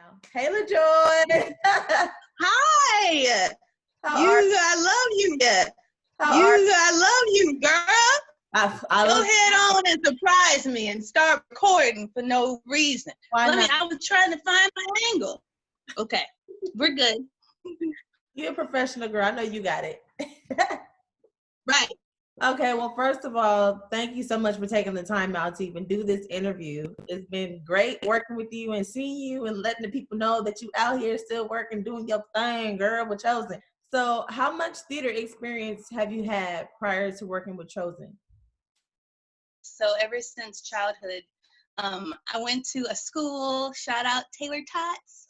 now. Hey, Lajoi. Hi. I love you. I love you, girl. Go ahead on and surprise me and start recording for no reason. I was trying to find my angle. Okay, we're good. You're a professional, girl. I know you got it. Right. Okay, well, first of all, thank you so much for taking the time out to even do this interview. It's been great working with you and seeing you and letting the people know that you out here still working, doing your thing, girl, with ChoZen. So how much theater experience have you had prior to working with ChoZen? So ever since childhood, I went to a school, shout out Taylor Tots.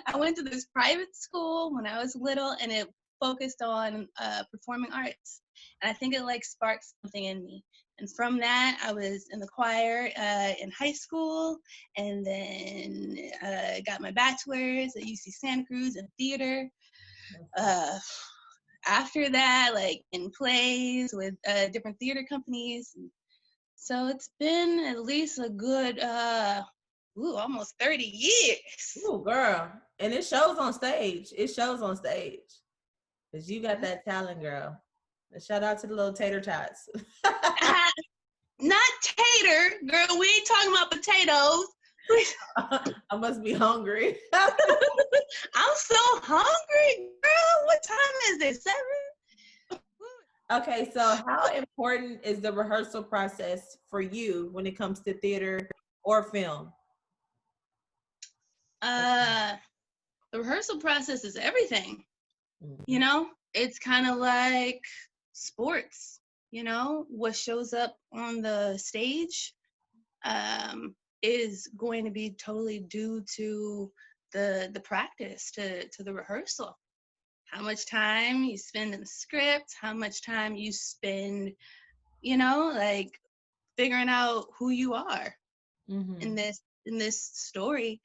I went to this private school when I was little, and it focused on performing arts. And I think it sparked something in me. And from that, I was in the choir in high school, and then got my bachelor's at UC Santa Cruz in theater. After that, in plays with different theater companies. So it's been at least a good, almost 30 years. Ooh, girl. And it shows on stage. Because you got that talent, girl. And shout out to the little tater tots. Not tater, girl. We ain't talking about potatoes. I must be hungry. I'm so hungry, girl. What time is it? 7? Okay, so how important is the rehearsal process for you when it comes to theater or film? The rehearsal process is everything. You know, it's kind of like sports. You know, what shows up on the stage is going to be totally due to the practice, to the rehearsal. How much time you spend in the script, how much time you spend, figuring out who you are in this story,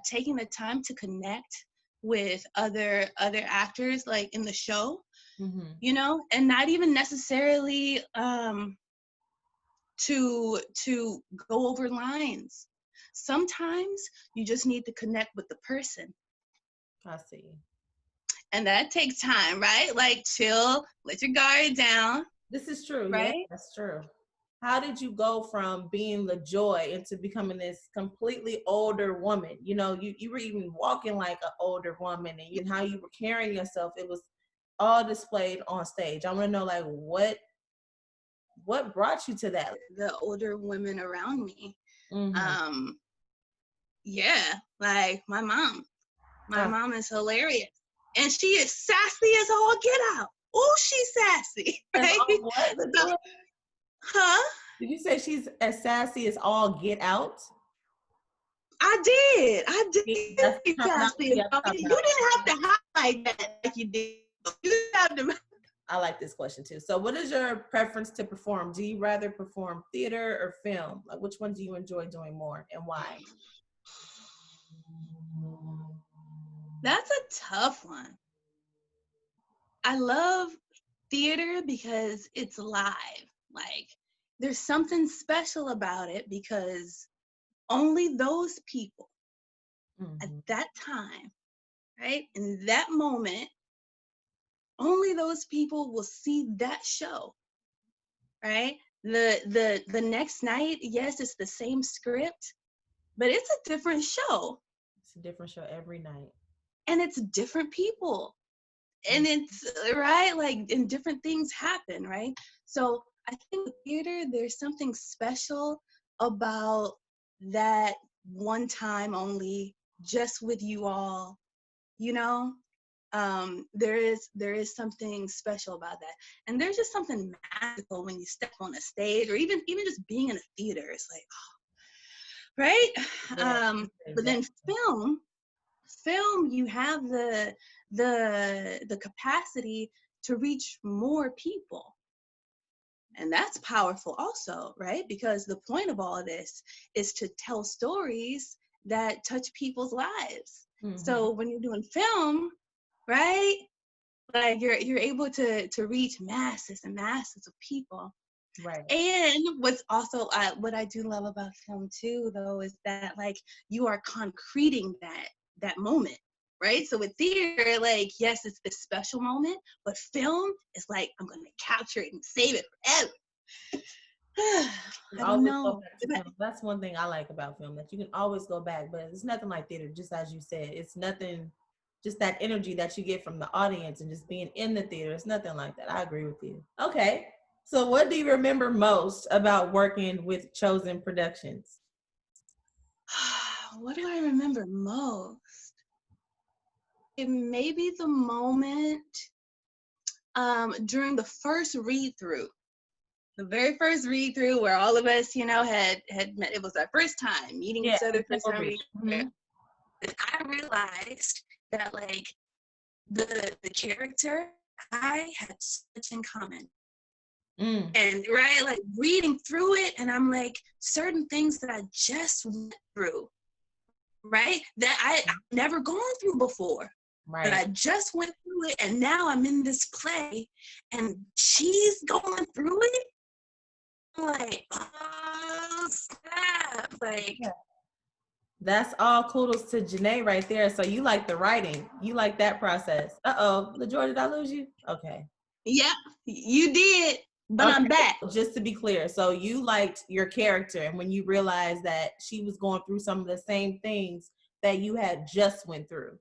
taking the time to connect with other actors in the show, and not even necessarily to go over lines. Sometimes you just need to connect with the person. I see. And that takes time, right? Chill, let your guard down. This is true, right? Yeah, that's true. How did you go from being Lajoi into becoming this completely older woman? You know, you were even walking like an older woman, and how you were carrying yourself, it was all displayed on stage. I want to know, what brought you to that? The older women around me. Yeah, my mom. My mom is hilarious. And she is sassy as all get out. Oh, she's sassy. Right? What? Huh? Did you say she's as sassy as all get out? I did. Be sassy. You didn't have to highlight that like you did. You didn't have to. I like this question too. So what is your preference to perform? Do you rather perform theater or film? Which one do you enjoy doing more and why? That's a tough one. I love theater because it's live. There's something special about it because only those people at that time, right, in that moment, only those people will see that show, right? The next night, yes, it's the same script, but it's a different show. It's a different show every night. And it's different people. And it's, right, and different things happen, right? So I think with theater, there's something special about that one time only, just with you all, there is something special about that. And there's just something magical when you step on a stage, or even just being in a theater. It's right? Yeah, but then film, you have the capacity to reach more people. And that's powerful also, right? Because the point of all of this is to tell stories that touch people's lives. So when you're doing film, right, you're able to reach masses and masses of people. Right. And what's also what I do love about film too, though, is that like you are concreting that moment, right? So with theater, like yes, it's this special moment, but film is like I'm gonna capture it and save it forever. I don't Always go know. back to film. That's one thing I like about film, that you can always go back, but it's nothing like theater, just as you said. It's nothing, just that energy that you get from the audience and just being in the theater. It's nothing like that. I agree with you. Okay. So what do you remember most about working with ChoZen Productions? What do I remember most? It may be the moment during the first read through. The very first read through where all of us, you know, had met. It was our first time meeting each other, first time reading. Mm-hmm. I realized that like the character I had so much in common. And right, like reading through it, and I'm like, certain things that I just went through, right? That I've never gone through before. Right. But I just went through it, and now I'm in this play, and she's going through it. I'm like, oh snap! Like, that's all kudos to Janae right there. So you like the writing, you like that process. Lajoi, did I lose you? Okay. yep, you did, but Okay. I'm back. Just to be clear, so you liked your character, and when you realized that she was going through some of the same things that you had just went through.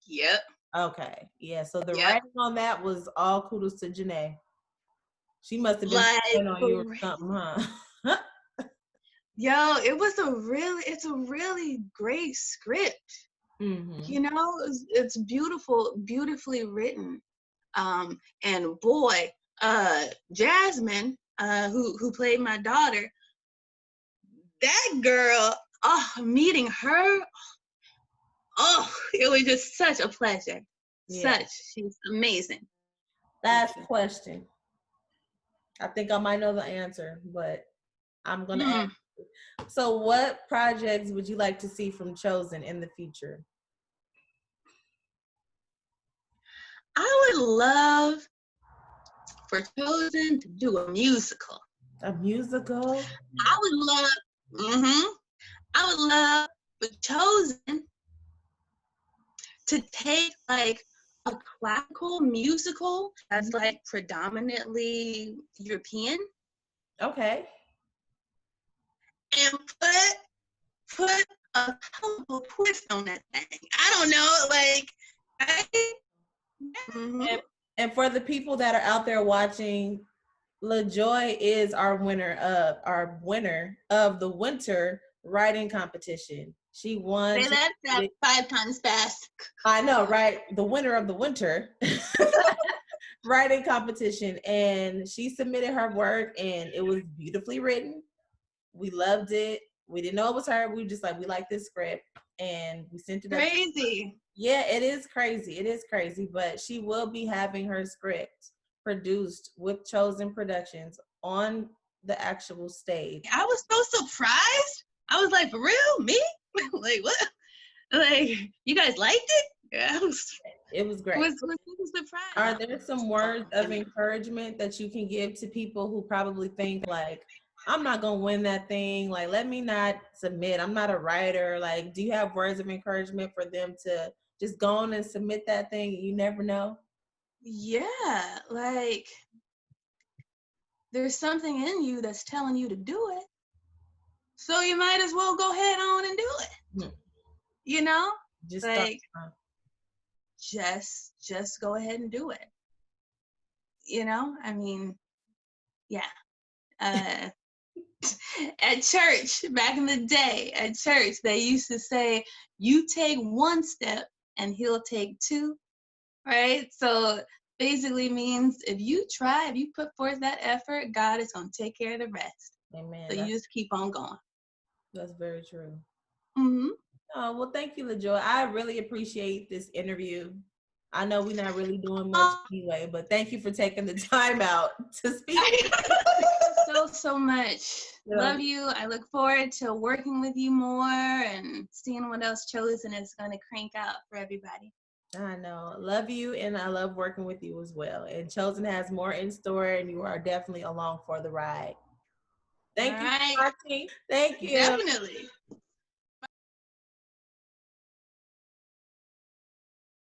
Yep. Okay. Yeah. So the writing on that was all kudos to Janae. She must have been Like, on you or something, huh? yo, it's a really great script. Mm-hmm. You know, it's beautifully written. And boy, Jasmine, who played my daughter, that girl, meeting her, it was just such a pleasure. Yeah. She's amazing. Last question. I think I might know the answer, but I'm gonna ask. So what projects would you like to see from ChoZen in the future? I would love for ChoZen to do a musical. A musical? I would love for ChoZen to take like a classical musical that's like predominantly European. Okay. And put a colorful twist on that thing. I don't know, like and for the people that are out there watching, Lajoi is our winner of the winter writing competition. She won. Say that 5 times fast. I know, right? The winner of the winter writing competition, and she submitted her work, and it was beautifully written. We loved it. We didn't know it was her. We were just like, we like this script, and we sent it. Crazy. Yeah, it is crazy. It is crazy, but she will be having her script produced with ChoZen Productions on the actual stage. I was so surprised. I was like, for real? Me? Like, what? Like, you guys liked it? Yeah, it was great. I was surprised. Are there some words of encouragement that you can give to people who probably think like, I'm not going to win that thing. Like, let me not submit. I'm not a writer. Like, do you have words of encouragement for them to just go on and submit that thing? You never know. Yeah, like there's something in you that's telling you to do it. So you might as well go ahead on and do it. You know? Just like just go ahead and do it. You know? I mean, yeah. At church, back in the day, at church, they used to say, you take one step and he'll take two. Right? So basically means if you put forth that effort, God is going to take care of the rest. Amen. So you just keep on going. That's very true. Mm-hmm. Oh, well, thank you, Lajoi. I really appreciate this interview. I know we're not really doing much anyway, but thank you for taking the time out to speak. so much. Yeah. Love you. I look forward to working with you more and seeing what else ChoZen is going to crank out for everybody. I know. Love you, and I love working with you as well. And ChoZen has more in store, and you are definitely along for the ride. All Thank you for right. watching. Thank you. Definitely.